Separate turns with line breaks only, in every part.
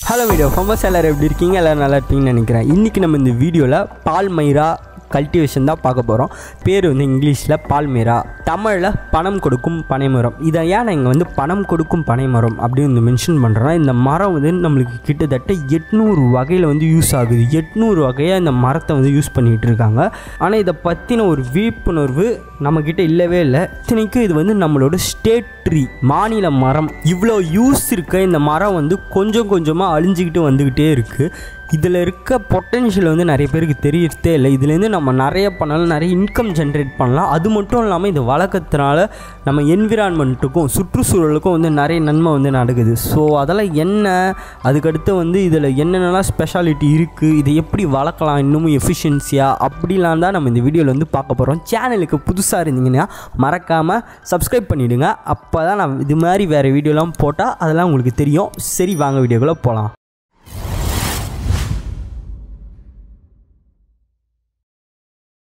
Hello video ஃபம்பஸ் எல்லாரும் எப்படி இருக்கீங்க? எல்லோரும் நல்லா இருப்பீங்கன்னு நினைக்கிறேன். இன்றைக்கி நம்ம இந்த வீடியோவில் பால்மைரா கல்டிவேஷன் தான் பார்க்க போகிறோம். பேர் வந்து இங்கிலீஷில் பால்மைரா, தமிழில் பணம் கொடுக்கும் பனைமரம். இதை ஏன் நான் இங்கே வந்து பணம் கொடுக்கும் பனைமரம் அப்படின்னு வந்து மென்ஷன் பண்ணுறேன்னா, இந்த மரம் வந்து நம்மளுக்கு கிட்டத்தட்ட 800 வகையில் வந்து யூஸ் ஆகுது. 800 வகையாக இந்த மரத்தை வந்து யூஸ் பண்ணிகிட்டு இருக்காங்க. ஆனால் இதை பற்றின ஒரு விழிப்புணர்வு நம்மக்கிட்ட இல்லவே இல்லை. இத்தனைக்கும் இது வந்து நம்மளோட ஸ்டேட் ட்ரீ, மாநில மரம். இவ்வளோ யூஸ் இருக்க இந்த மரம் வந்து கொஞ்சம் கொஞ்சமாக அழிஞ்சிக்கிட்டு வந்துக்கிட்டே இருக்குது. இதில் இருக்க பொட்டென்ஷியல் வந்து நிறைய பேருக்கு தெரியறதே இல்லை. இதுலேருந்து நம்ம நிறைய பண்ணலாம், நிறைய இன்கம் ஜென்ரேட் பண்ணலாம். அது மட்டும் இல்லாமல் இது வளர்க்கறதுனால நம்ம என்விரான்மெண்ட்டுக்கும் சுற்றுச்சூழலுக்கும் வந்து நிறைய நன்மை வந்து நடக்குது. ஸோ அதெல்லாம் என்ன, அதுக்கடுத்து வந்து இதில் என்னென்னலாம் ஸ்பெஷாலிட்டி இருக்குது, இதை எப்படி வளர்க்கலாம் இன்னமும் எஃபிஷியன்சியாக, அப்படிலாம் தான் நம்ம இந்த வீடியோவில் வந்து பார்க்க போகிறோம். சேனலுக்கு புதுசாக இருந்தீங்கன்னா மறக்காமல் சப்ஸ்கிரைப் பண்ணிவிடுங்க. அப்போ தான் நான் இது மாதிரி வேறு வீடியோலாம் போட்டால் அதெல்லாம் உங்களுக்கு தெரியும். சரி, வாங்க வீடியோக்குள்ளே போகலாம்.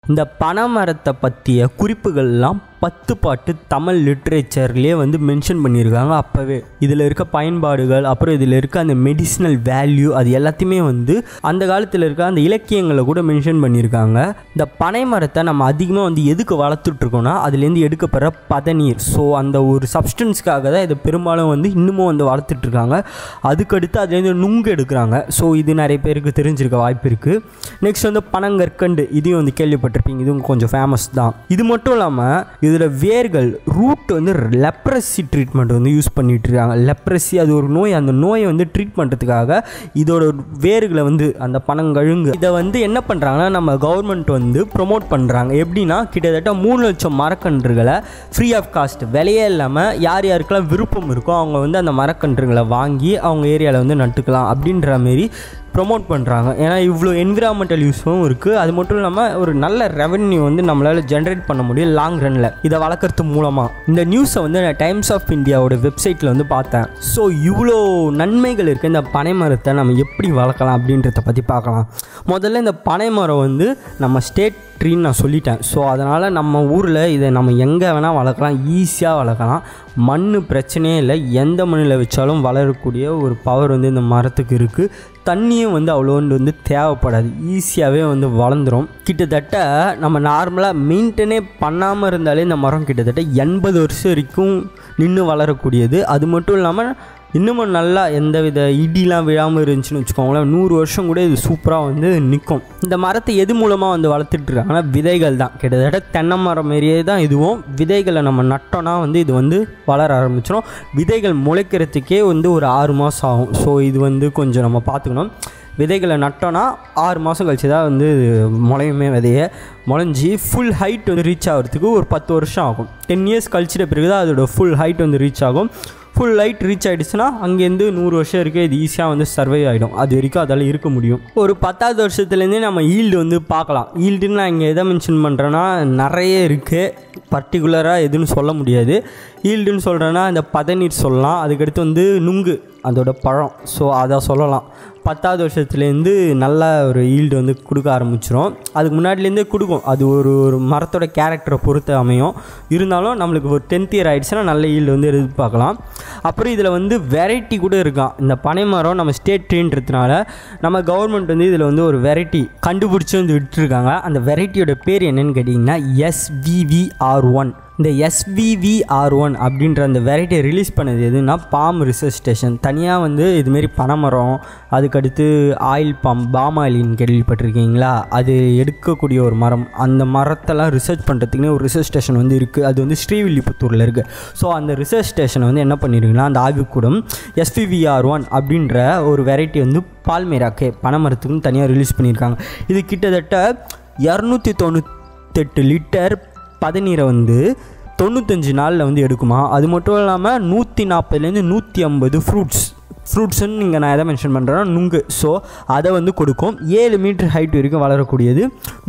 இந்த பனைமரத்தை பற்றிய குறிப்புகள்லாம் 10 பாட்டு தமிழ் லிட்ரேச்சர்லேயே வந்து மென்ஷன் பண்ணியிருக்காங்க. அப்போவே இதில் இருக்க பயன்பாடுகள், அப்புறம் இதில் இருக்க அந்த மெடிசினல் வேல்யூ, அது எல்லாத்தையுமே வந்து அந்த காலத்தில் இருக்க அந்த இலக்கியங்களை கூட மென்ஷன் பண்ணியிருக்காங்க. இந்த பனை மரத்தை நம்ம அதிகமாக வந்து எதுக்கு வளர்த்துட்ருக்கோன்னா, அதுலேருந்து எடுக்கப்படுற பதநீர், ஸோ அந்த ஒரு சப்ஸ்டன்ஸ்க்காக தான் இதை பெரும்பாலும் வந்து இன்னமும் வந்து வளர்த்துட்ருக்காங்க. அதுக்கடுத்து அதுலேருந்து நுங்கு எடுக்கிறாங்க. ஸோ இது நிறைய பேருக்கு தெரிஞ்சிருக்க வாய்ப்பு இருக்குது. நெக்ஸ்ட் வந்து பனங்கற்கண்டு, இதையும் வந்து கேள்விப்பட்டிருப்பீங்க, இதுவும் கொஞ்சம் ஃபேமஸ் தான். இது மட்டும் இல்லாமல் இதில் வேர்கள், ரூட் வந்து லெப்ரசி ட்ரீட்மெண்ட் வந்து யூஸ் பண்ணிட்டு இருக்காங்க. லெப்ரசி அது ஒரு நோய், அந்த நோயை வந்து ட்ரீட் பண்ணுறதுக்காக இதோட வேர்களை வந்து அந்த பனங்கழுங்கு இதை வந்து என்ன பண்ணுறாங்கன்னா நம்ம கவர்மெண்ட் வந்து ப்ரொமோட் பண்ணுறாங்க. எப்படின்னா கிட்டத்தட்ட 3 லட்சம் மரக்கன்றுகளை ஃப்ரீ ஆஃப் காஸ்ட், விலையே இல்லாமல் யார் யாருக்கெல்லாம் விருப்பம் இருக்கோ அவங்க வந்து அந்த மரக்கன்றுகளை வாங்கி அவங்க ஏரியாவில் வந்து நட்டுக்கலாம் அப்படின்ற மாரி ப்ரொமோட் பண்ணுறாங்க. ஏன்னா இவ்வளோ என்விரான்மெண்டல் யூஸும் இருக்குது. அது மட்டும் இல்லாமல் ஒரு நல்ல ரெவென்யூ வந்து நம்மளால் ஜென்ரேட் பண்ண முடியும் லாங் ரனில் இதை வளர்க்குறது மூலமாக. இந்த நியூஸை வந்து நான் டைம்ஸ் ஆஃப் இந்தியாவோட வெப்சைட்டில் வந்து பார்த்தேன். ஸோ இவ்வளோ நன்மைகள் இருக்குது. இந்த பனைமரத்தை நம்ம எப்படி வளர்க்கலாம் அப்படின்றத பற்றி பார்க்கலாம். முதல்ல இந்த பனைமரம் வந்து நம்ம ஸ்டேட் ட்ரீன்னு நான் சொல்லிட்டேன். ஸோ அதனால் நம்ம ஊரில் இதை நம்ம எங்கே வேணால் வளர்க்கலாம், ஈஸியாக வளர்க்கலாம். மண் பிரச்சனையே இல்லை, எந்த மண்ணில் வச்சாலும் வளரக்கூடிய ஒரு பவர் வந்து இந்த மரத்துக்கு இருக்குது. தண்ணியும் வந்து அவ்வளோண்டு வந்து தேவைப்படாது, ஈஸியாகவே வந்து வளர்ந்துடும். கிட்டத்தட்ட நம்ம நார்மலாக மெயின்டைனே பண்ணாமல் இருந்தாலே இந்த மரம் கிட்டத்தட்ட 80 வருஷம் வரைக்கும் நின்று வளரக்கூடியது. அது மட்டும் இல்லாமல் இன்னமும் நல்லா எந்த வித இடிலாம் விழாமல் இருந்துச்சுன்னு வச்சுக்கோங்களேன், 100 வருஷம் கூட இது சூப்பராக வந்து நிற்கும். இந்த மரத்தை எது மூலமாக வந்து வளர்த்துட்ருக்காங்கன்னா விதைகள் தான். கிட்டத்தட்ட தென்னை மரம் மாரியே தான் இதுவும். விதைகளை நம்ம நட்டோன்னா வந்து இது வந்து வளர ஆரம்பிச்சிடும். விதைகள் முளைக்கிறதுக்கே வந்து ஒரு 6 மாதம் ஆகும். ஸோ இது வந்து கொஞ்சம் நம்ம பார்த்துக்கணும். விதைகளை நட்டோன்னா 6 மாதம் கழிச்சு தான் வந்து முளையுமே. விதையை முளைஞ்சி ஃபுல் ஹைட் வந்து ரீச் ஆகிறதுக்கு ஒரு 10 வருஷம் ஆகும். 10 இயர்ஸ் கழிச்சிட்ட பிறகு தான் அதோட ஃபுல் ஹைட் வந்து ரீச் ஆகும். ஃபுல் லைட் ரீச் ஆகிடுச்சுன்னா அங்கேருந்து 100 வருஷம் இருக்குது, இது ஈஸியாக வந்து சர்வை ஆகிடும். அது வரைக்கும் அதால் இருக்க முடியும். ஒரு 10வது வருஷத்துலேருந்தே நம்ம ஈல்டு வந்து பார்க்கலாம். ஈல்டுன்னு நான் இங்கே எதை மென்ஷன் பண்ணுறேன்னா நிறைய இருக்குது, பர்டிகுலராக எதுன்னு சொல்ல முடியாது. ஈல்டுன்னு சொல்கிறேன்னா இந்த பதநீர் சொல்லலாம், அதுக்கடுத்து வந்து நுங்கு அதோட பழம், ஸோ அதை சொல்லலாம். 10வது வருஷத்துலேருந்து நல்ல ஒரு ஈல்டு வந்து கொடுக்க ஆரம்பிச்சிடும். அதுக்கு முன்னாடிலேருந்தே கொடுக்கும், அது ஒரு மரத்தோட கேரக்டரை பொறுத்து அமையும். இருந்தாலும் நம்மளுக்கு ஒரு 10th இயர் ஆகிடுச்சுன்னா நல்ல ஈல்டு வந்து எதிர்பார்க்கலாம். அப்புறம் இதில் வந்து வெரைட்டி கூட இருக்கான். இந்த பனை மரம் நம்ம ஸ்டேட் ட்ரீன்றதுனால நம்ம கவர்மெண்ட் வந்து இதில் வந்து ஒரு வெரைட்டி கண்டுபிடிச்சி வந்து விட்டுருக்காங்க. அந்த வெரைட்டியோட பேர் என்னன்னு கேட்டிங்கன்னா SVVR1. இந்த SVVR1 அப்படின்ற அந்த வெரைட்டியை ரிலீஸ் பண்ணது எதுனா பாம் ரிசர்ச் ஸ்டேஷன். தனியாக வந்து இதுமாரி பனைமரம், அதுக்கடுத்து ஆயில் பாம் ஆயிலின்னு கேள்விப்பட்டிருக்கீங்களா, அது எடுக்கக்கூடிய ஒரு மரம். அந்த மரத்தெல்லாம் ரிசர்ச் பண்ணுறதுக்குன்னே ஒரு ரிசர்ச் ஸ்டேஷன் வந்து இருக்குது. அது வந்து ஸ்ரீவில்லிபுத்தூரில் இருக்குது. ஸோ அந்த ரிசர்ச் ஸ்டேஷனை வந்து என்ன பண்ணியிருக்குன்னா, அந்த ஆய்வுக்கூடம் SVVR1 அப்படின்ற ஒரு வெரைட்டி வந்து பால்மைராக்கே பனைமரத்துக்குன்னு தனியாக ரிலீஸ் பண்ணியிருக்காங்க. இது கிட்டத்தட்ட 298 லிட்டர் பதநீரை வந்து 95 நாளில் வந்து எடுக்குமா. அது மட்டும் இல்லாமல் 140லேருந்து 150 ஃப்ரூட்ஸுன்னு இங்கே நான் எதை மென்ஷன் பண்ணுறேன்னா நுங்கு. ஸோ அதை வந்து கொடுக்கும். 7 மீட்டர் ஹைட் வரைக்கும் வளரக்கூடியது.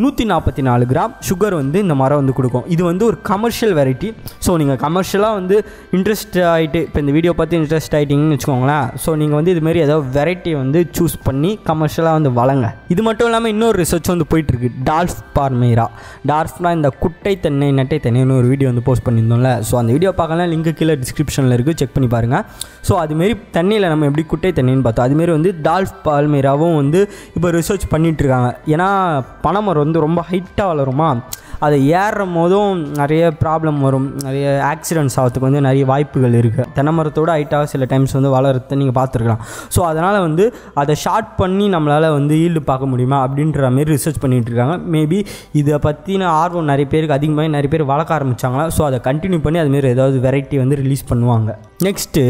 144 கிராம் சுகர் வந்து இந்த மரம் வந்து கொடுக்கும். இது வந்து ஒரு கமர்ஷியல் வெரைட்டி. ஸோ நீங்கள் கமர்ஷியலாக வந்து இன்ட்ரெஸ்ட் ஆகிட்டு இப்போ இந்த வீடியோ பார்த்து இன்ட்ரெஸ்ட் ஆகிட்டிங்கன்னு வச்சுக்கோங்களேன். ஸோ நீங்கள் வந்து இதுமாரி ஏதாவது வெரைட்டியை வந்து சூஸ் பண்ணி கமர்ஷியலாக வந்து வளங்க. இது மட்டும் இல்லாமல் இன்னொரு ரிசர்ச் வந்து போயிட்டுருக்கு, டால்ஃப் பால்மைரா. டால்ஃப்னா இந்த குட்டை தென்னை நட்டை தென்னைன்னு ஒரு வீடியோ வந்து போஸ்ட் பண்ணியிருந்தோம்ல. ஸோ அந்த வீடியோ பார்க்கலாம், லிங்க் கீழே டிஸ்கிரிப்ஷனில் இருக்குது, செக் பண்ணி பாருங்கள். ஸோ அதுமாரி தண்ணியில் நம்ம எப்படி குட்டை தென்னைன்னு பார்த்தோம், அதுமாரி வந்து டால்ஃப் பால்மேராவும் வந்து இப்போ ரிசர்ச் பண்ணிகிட்ருக்காங்க. ஏன்னா பனைமரம் வந்து ரொம்ப ஹைட்டாக வளருமா, அதை ஏறும் போதும் நிறைய ப்ராப்ளம் வரும், நிறைய ஆக்சிடென்ட்ஸ் ஆகிறதுக்கு வந்து நிறைய வாய்ப்புகள் இருக்குது. தென்னை மரத்தோடு ஹைட்டாக சில டைம்ஸ் வந்து வளர்கிறத நீங்கள் பார்த்துருக்கலாம். ஸோ அதனால் வந்து அதை ஷார்ட் பண்ணி நம்மளால் வந்து ஈல்டு பார்க்க முடியுமா அப்படின்ற மாரி ரிசர்ச் பண்ணிகிட்டு இருக்காங்க. மேபி இதை பற்றின ஆர்வம் நிறைய பேருக்கு அதிகமாக நிறைய பேர் வளர்க்க ஆரம்பித்தாங்களா, ஸோ அதை கண்டினியூ பண்ணி அதுமாரி ஏதாவது வெரைட்டி வந்து ரிலீஸ் பண்ணுவாங்க. நெக்ஸ்ட்டு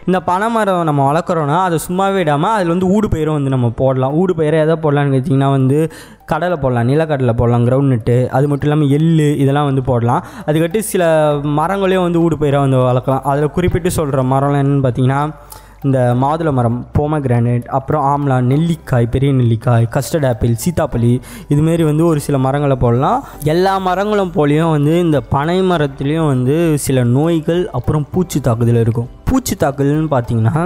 இந்த பனைமரம் நம்ம வளர்க்குறோன்னா அதை சும்மாவே விடாமல் அதில் வந்து ஊடு பயிரும் வந்து நம்ம போடலாம். ஊடு பயிரை எதை போடலான்னு கேட்டிங்கன்னா வந்து கடலை போடலாம், நிலக்கடலை போடலாம், கிரவுண்ட் நட்டு, அது மட்டும் இல்லாமல் எள்ளு இதெல்லாம் வந்து போடலாம். அதுக்கட்டு சில மரங்களையும் வந்து ஊடு பயிராக வந்து வளர்க்கலாம். அதில் குறிப்பிட்டு சொல்கிற மரம்லாம் என்னென்னு பார்த்தீங்கன்னா இந்த மாதுளை மரம், போமக்ரானேட், அப்புறம் ஆம்லா, நெல்லிக்காய், பெரிய நெல்லிக்காய், கஸ்டர்ட் ஆப்பிள், சீத்தாப்பழி, இதுமாரி வந்து ஒரு சில மரங்களை போடலாம். எல்லா மரங்களும் போலேயும் வந்து இந்த பனை மரத்துலேயும் வந்து சில நோய்கள் அப்புறம் பூச்சி தாக்குதல் இருக்கும். பூச்சி தாக்குதல்னு பார்த்திங்கன்னா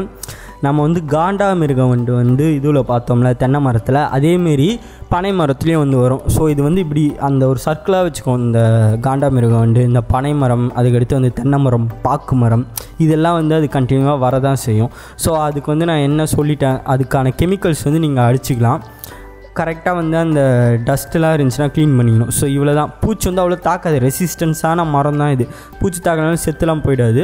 நம்ம வந்து காண்டாமிருகம் வந்து இதில் பார்த்தோம்ல தென்னை மரத்தில், அதேமாரி பனை மரத்துலேயும் வந்து வரும். ஸோ இது வந்து இப்படி அந்த ஒரு சர்க்கிளாக வச்சுக்கோம். இந்த காண்டாமிருகம் இந்த பனை மரம், அதுக்கடுத்து வந்து தென்னை மரம், பாக்கு மரம், இதெல்லாம் வந்து அது கண்டினியூவாக வரதான் செய்யும். ஸோ அதுக்கு வந்து நான் என்ன சொல்லிட்டேன், அதுக்கான கெமிக்கல்ஸ் வந்து நீங்கள் அடிச்சிக்கலாம். கரெக்டாக வந்து அந்த டஸ்ட்டெலாம் இருந்துச்சுன்னா க்ளீன் பண்ணிக்கணும். ஸோ இவ்வளோ தான். பூச்சி வந்து அவ்வளோ தாக்காது, ரெசிஸ்டன்ஸான மரம் தான் இது. பூச்சி தாக்கினாலும் செத்துலாம் போயிடாது.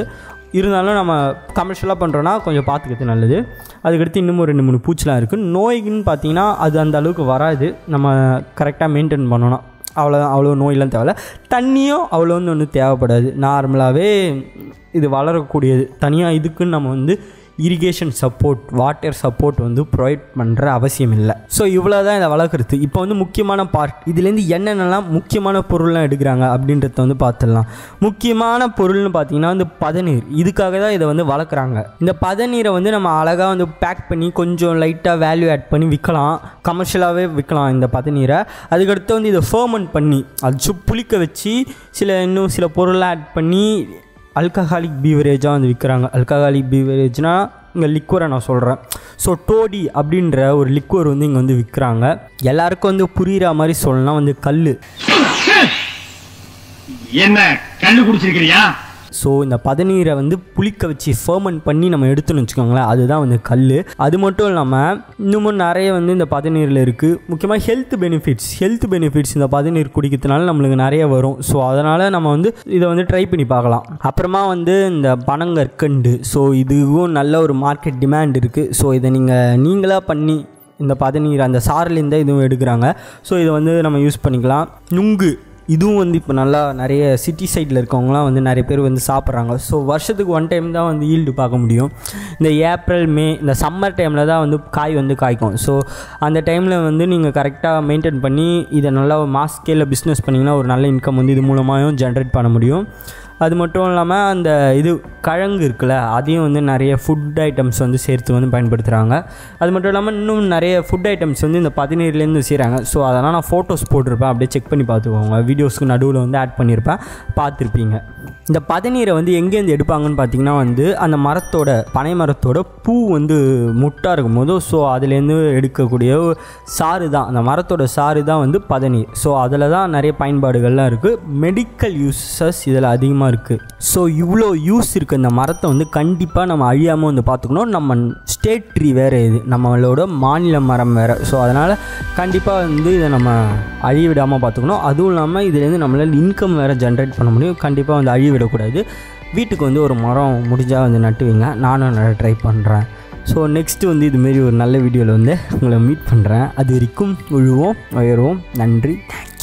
இருந்தாலும் நம்ம கமர்ஷியலாக பண்ணுறோன்னா கொஞ்சம் பார்த்துக்கிறது நல்லது. அதுக்கடுத்து இன்னும் 2-3 பூச்சிலாம் இருக்குது. நோய்க்குன்னு பார்த்தீங்கன்னா அது அந்த அளவுக்கு வராது, நம்ம கரெக்டாக மெயின்டைன் பண்ணணும். அவ்வளோதான், அவ்வளோ நோயெலாம் தேவையில்ல. தண்ணியும் அவ்வளோ வந்து ஒன்றும் தேவைப்படாது. நார்மலாகவே இது வளரக்கூடியது. தனியாக இதுக்குன்னு நம்ம வந்து இரிகேஷன் சப்போர்ட், வாட்டர் சப்போர்ட் வந்து ப்ரொவைட் பண்ணுற அவசியம் இல்லை. ஸோ இவ்வளோ தான் இதை வளர்க்குறது. இப்போ வந்து முக்கியமான பார்ட், இதுலேருந்து என்னென்னலாம் முக்கியமான பொருள்லாம் எடுக்கிறாங்க அப்படின்றத வந்து பார்த்துடலாம். முக்கியமான பொருள்னு பார்த்தீங்கன்னா வந்து பதநீர். இதுக்காக தான் இதை வந்து வளர்க்குறாங்க. இந்த பதநீரை வந்து நம்ம அழகாக வந்து பேக் பண்ணி கொஞ்சம் லைட்டாக வேல்யூ ஆட் பண்ணி விற்கலாம், கமர்ஷியலாகவே விற்கலாம் இந்த பதநீரை. அதுக்கடுத்து வந்து இதை ஃபர்மெண்ட் பண்ணி அது புளிக்க வச்சு இன்னும் சில பொருள்லாம் ஆட் பண்ணி அல்கஹாலிக் பீவரேஜாக வந்து விற்கிறாங்க. அல்கஹாலிக் பீவரேஜ்னால் இங்கே லிக்வரை நான் சொல்கிறேன். ஸோ டோடி அப்படின்ற ஒரு லிக்வர் வந்து இங்கே வந்து விற்கிறாங்க. எல்லாருக்கும் வந்து புரிகிற மாதிரி சொல்லலாம் வந்து கல் என்ன கல் குடிச்சிருக்கிறியா. ஸோ இந்த பதநீரை வந்து புளிக்க வச்சு ஃபர்மெண்ட் பண்ணி நம்ம எடுத்துன்னு வச்சுக்கோங்களேன், அதுதான் வந்து கல். அது மட்டும் இல்லாமல் இன்னமும் நிறைய வந்து இந்த பதநீரில் இருக்குது. முக்கியமாக ஹெல்த் பெனிஃபிட்ஸ் இந்த பதநீர் குடிக்கிறதுனால நம்மளுக்கு நிறைய வரும். ஸோ அதனால் நம்ம வந்து இதை வந்து ட்ரை பண்ணி பார்க்கலாம். அப்புறமா வந்து இந்த பனங்கற்கண்டு, ஸோ இதுவும் நல்ல ஒரு மார்க்கெட் டிமாண்ட் இருக்குது. ஸோ இதை நீங்களாக பண்ணி இந்த பதநீர் அந்த சாரிலேருந்தே இதுவும் எடுக்கிறாங்க. ஸோ இதை வந்து நம்ம யூஸ் பண்ணிக்கலாம். நுங்கு, இதுவும் வந்து இப்போ நல்லா நிறைய சிட்டி சைடில் இருக்கவங்களாம் வந்து நிறைய பேர் வந்து சாப்பிட்றாங்க. ஸோ வருஷத்துக்கு 1 டைம் தான் வந்து ஈல்டு பார்க்க முடியும். இந்த ஏப்ரல், மே, இந்த சம்மர் டைமில் தான் வந்து காய் வந்து காய்க்கும். ஸோ அந்த டைமில் வந்து நீங்கள் கரெக்டாக மெயின்டைன் பண்ணி இதை நல்லா மாஸ் ஸ்கேலில் பிஸ்னஸ் பண்ணிங்கன்னா ஒரு நல்ல இன்கம் வந்து இது மூலமாகவும் ஜென்ரேட் பண்ண முடியும். அது மட்டும் இல்லாமல் அந்த கிழங்கு இருக்குல்ல, அதையும் வந்து நிறைய ஃபுட் ஐட்டம்ஸ் வந்து சேர்த்து வந்து பயன்படுத்துகிறாங்க. அது மட்டும் இல்லாமல் இன்னும் நிறைய ஃபுட் ஐட்டம்ஸ் வந்து இந்த பதநீர்லேருந்து செய்கிறாங்க. ஸோ அதெல்லாம் நான் ஃபோட்டோஸ் போட்டிருப்பேன், அப்படியே செக் பண்ணி பார்த்துக்கோங்க. வீடியோஸ்க்கு நடுவில் வந்து ஆட் பண்ணியிருப்பேன், பார்த்துருப்பீங்க. இந்த பதநீரை வந்து எங்கேருந்து எடுப்பாங்கன்னு பார்த்தீங்கன்னா வந்து அந்த பனை மரத்தோட பூ வந்து முட்டாக இருக்கும் போது, ஸோ அதுலேருந்து எடுக்கக்கூடிய சாறு தான், அந்த மரத்தோட சாறு தான் வந்து பதநீர். ஸோ அதில் தான் நிறைய பயன்பாடுகள்லாம் இருக்குது. மெடிக்கல் யூஸஸ் இதில் அதிகமாக இருக்குது. ஸோ இவ்வளோ யூஸ் இருக்குது இந்த மரத்தை வந்து கண்டிப்பாக நம்ம அழியாமல் வந்து பார்த்துக்கணும். நம்ம ஸ்டேட் ட்ரீ வேறு, இது நம்மளோட மாநில மரம் வேறு. ஸோ அதனால் கண்டிப்பாக வந்து இதை நம்ம அழிய விடாமல் பார்த்துக்கணும். அதுவும் இல்லாமல் இதுலேருந்து நம்மளால் இன்கம் வேறு ஜென்ரேட் பண்ண முடியும். கண்டிப்பாக வந்து அழிய விடக்கூடாது. வீட்டுக்கு வந்து ஒரு மரம் முடிஞ்சால் வந்து நட்டுவீங்க. நானும் நிறைய ட்ரை பண்ணுறேன். ஸோ நெக்ஸ்ட்டு வந்து இதுமாரி ஒரு நல்ல வீடியோவில் வந்து உங்களை மீட் பண்ணுறேன். அது வரைக்கும் உழுவோம், உயர்வோம். நன்றி, தேங்க்யூ.